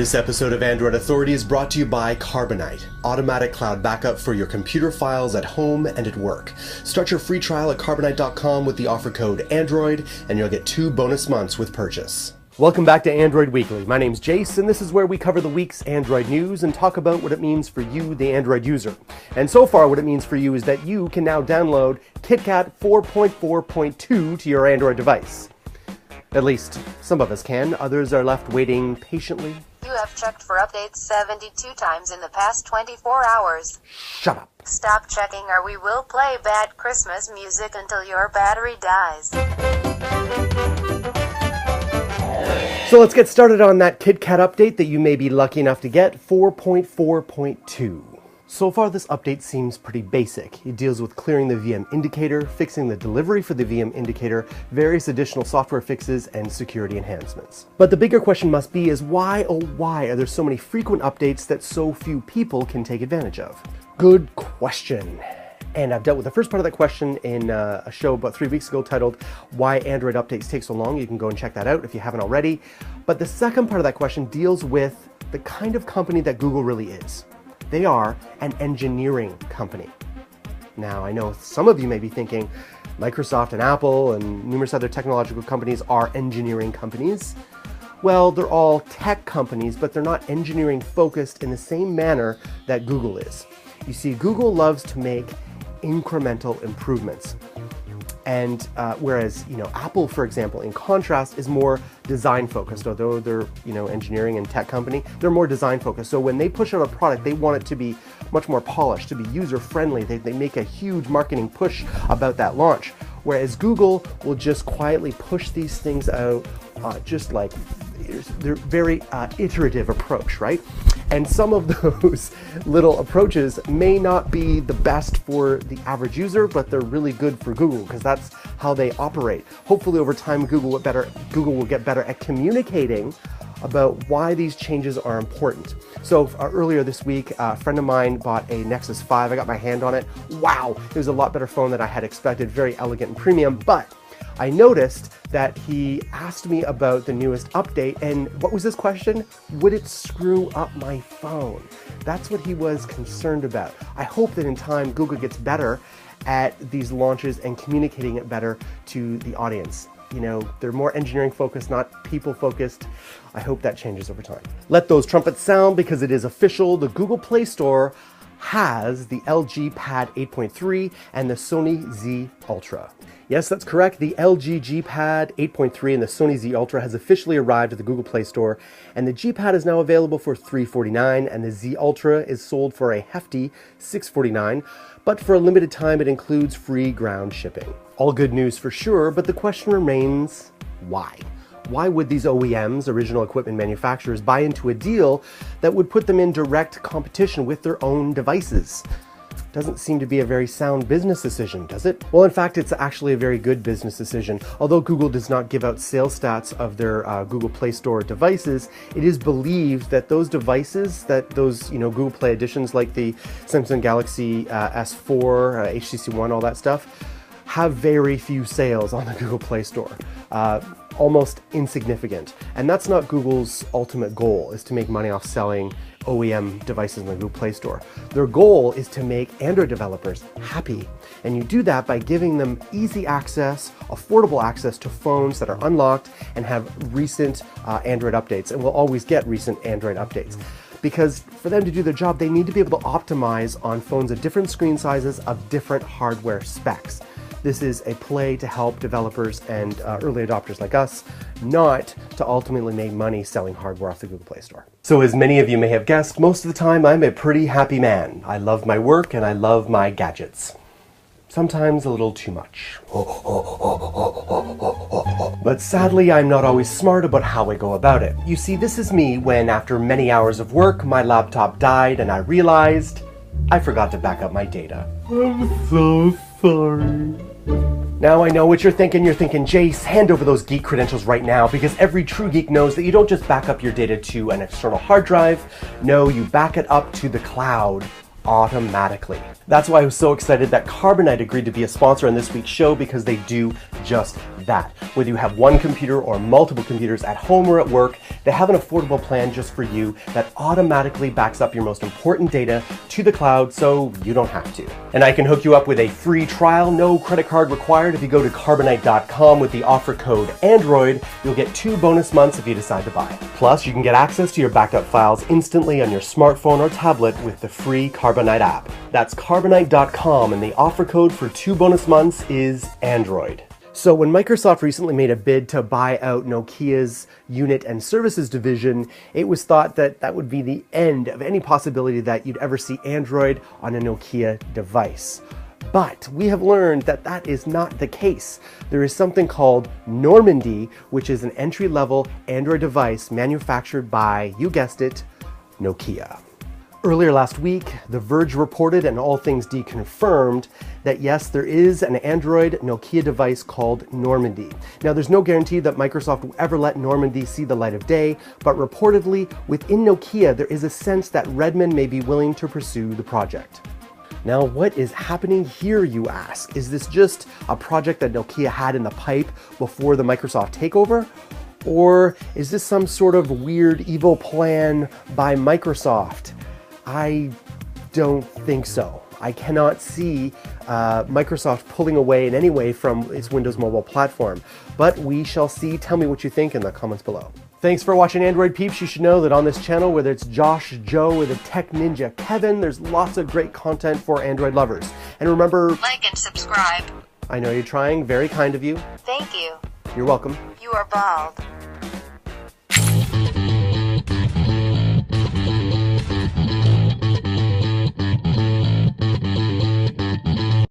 This episode of Android Authority is brought to you by Carbonite, automatic cloud backup for your computer files at home and at work. Start your free trial at carbonite.com with the offer code ANDROID, and you'll get 2 bonus months with purchase. Welcome back to Android Weekly. My name's Jace, and this is where we cover the week's Android news and talk about what it means for you, the Android user. And so far, what it means for you is that you can now download KitKat 4.4.2 to your Android device. At least, some of us can. Others are left waiting patiently. You have checked for updates 72 times in the past 24 hours. Shut up. Stop checking or we will play bad Christmas music until your battery dies. So let's get started on that KitKat update that you may be lucky enough to get, 4.4.2. So far, this update seems pretty basic. It deals with clearing the VM indicator, fixing the delivery for the VM indicator, various additional software fixes, and security enhancements. But the bigger question must be is why, oh why, are there so many frequent updates that so few people can take advantage of? Good question. And I've dealt with the first part of that question in a show about 3 weeks ago titled Why Android Updates Take So Long. You can go and check that out if you haven't already. But the second part of that question deals with the kind of company that Google really is. They are an engineering company. Now, I know some of you may be thinking Microsoft and Apple and numerous other technological companies are engineering companies. Well, they're all tech companies, but they're not engineering focused in the same manner that Google is. You see, Google loves to make incremental improvements. And whereas, Apple, for example, in contrast, is more design focused. Although they're, engineering and tech company, they're more design focused. So when they push out a product, they want it to be much more polished, to be user friendly. They make a huge marketing push about that launch. Whereas Google will just quietly push these things out, just like they're very iterative approach, right? And some of those little approaches may not be the best for the average user, but they're really good for Google because that's how they operate. Hopefully over time, Google will get better at communicating about why these changes are important. So earlier this week, a friend of mine bought a Nexus 5. I got my hand on it. Wow, it was a lot better phone than I had expected. Very elegant and premium, but I noticed that he asked me about the newest update, and what was his question? Would it screw up my phone? That's what he was concerned about. I hope that in time Google gets better at these launches and communicating it better to the audience. They're more engineering focused, not people focused. I hope that changes over time. Let those trumpets sound because it is official. The Google Play Store has the LG Pad 8.3 and the Sony Z Ultra. Yes, that's correct. The LG G Pad 8.3 and the Sony Z Ultra has officially arrived at the Google Play Store, and the G Pad is now available for $349, and the Z Ultra is sold for a hefty $649, but for a limited time it includes free ground shipping. All good news for sure, but the question remains, why? Why would these OEMs, original equipment manufacturers, buy into a deal that would put them in direct competition with their own devices? Doesn't seem to be a very sound business decision, does it? Well, in fact, it's actually a very good business decision. Although Google does not give out sales stats of their Google Play Store devices, it is believed that those devices, those Google Play editions like the Samsung Galaxy S4, HTC One, all that stuff, have very few sales on the Google Play Store. Almost insignificant. And that's not Google's ultimate goal, is to make money off selling OEM devices in the Google Play Store. Their goal is to make Android developers happy. And you do that by giving them easy access, affordable access to phones that are unlocked and have recent Android updates, and will always get recent Android updates. Because for them to do their job, they need to be able to optimize on phones of different screen sizes of different hardware specs. This is a play to help developers and early adopters like us, not to ultimately make money selling hardware off the Google Play Store. So as many of you may have guessed, most of the time I'm a pretty happy man. I love my work and I love my gadgets. Sometimes a little too much. But sadly, I'm not always smart about how I go about it. You see, this is me when after many hours of work, my laptop died and I realized I forgot to back up my data. I'm so sorry. Now I know what you're thinking. You're thinking, Jace, hand over those geek credentials right now, because every true geek knows that you don't just back up your data to an external hard drive. No, you back it up to the cloud automatically. That's why I was so excited that Carbonite agreed to be a sponsor on this week's show, because they do just that. Whether you have one computer or multiple computers at home or at work, they have an affordable plan just for you that automatically backs up your most important data to the cloud so you don't have to. And I can hook you up with a free trial, no credit card required. If you go to carbonite.com with the offer code Android, you'll get 2 bonus months if you decide to buy. Plus, you can get access to your backup files instantly on your smartphone or tablet with the free Carbonite app. That's carbonite.com, and the offer code for 2 bonus months is Android. So when Microsoft recently made a bid to buy out Nokia's Unit and Services division, it was thought that that would be the end of any possibility that you'd ever see Android on a Nokia device. But we have learned that that is not the case. There is something called Normandy, which is an entry-level Android device manufactured by, you guessed it, Nokia. Earlier last week, The Verge reported, and All Things D confirmed, that yes, there is an Android Nokia device called Normandy. Now, there's no guarantee that Microsoft will ever let Normandy see the light of day, but reportedly, within Nokia, there is a sense that Redmond may be willing to pursue the project. Now, what is happening here, you ask? Is this just a project that Nokia had in the pipe before the Microsoft takeover? Or is this some sort of weird evil plan by Microsoft? I don't think so. I cannot see Microsoft pulling away in any way from its Windows Mobile platform, but we shall see. Tell me what you think in the comments below. Thanks for watching Android Peeps. You should know that on this channel, whether it's Josh, Joe, or the Tech Ninja Kevin, there's lots of great content for Android lovers. And remember, Like and subscribe. I know you're trying, very kind of you. Thank you. You're welcome. You are bald.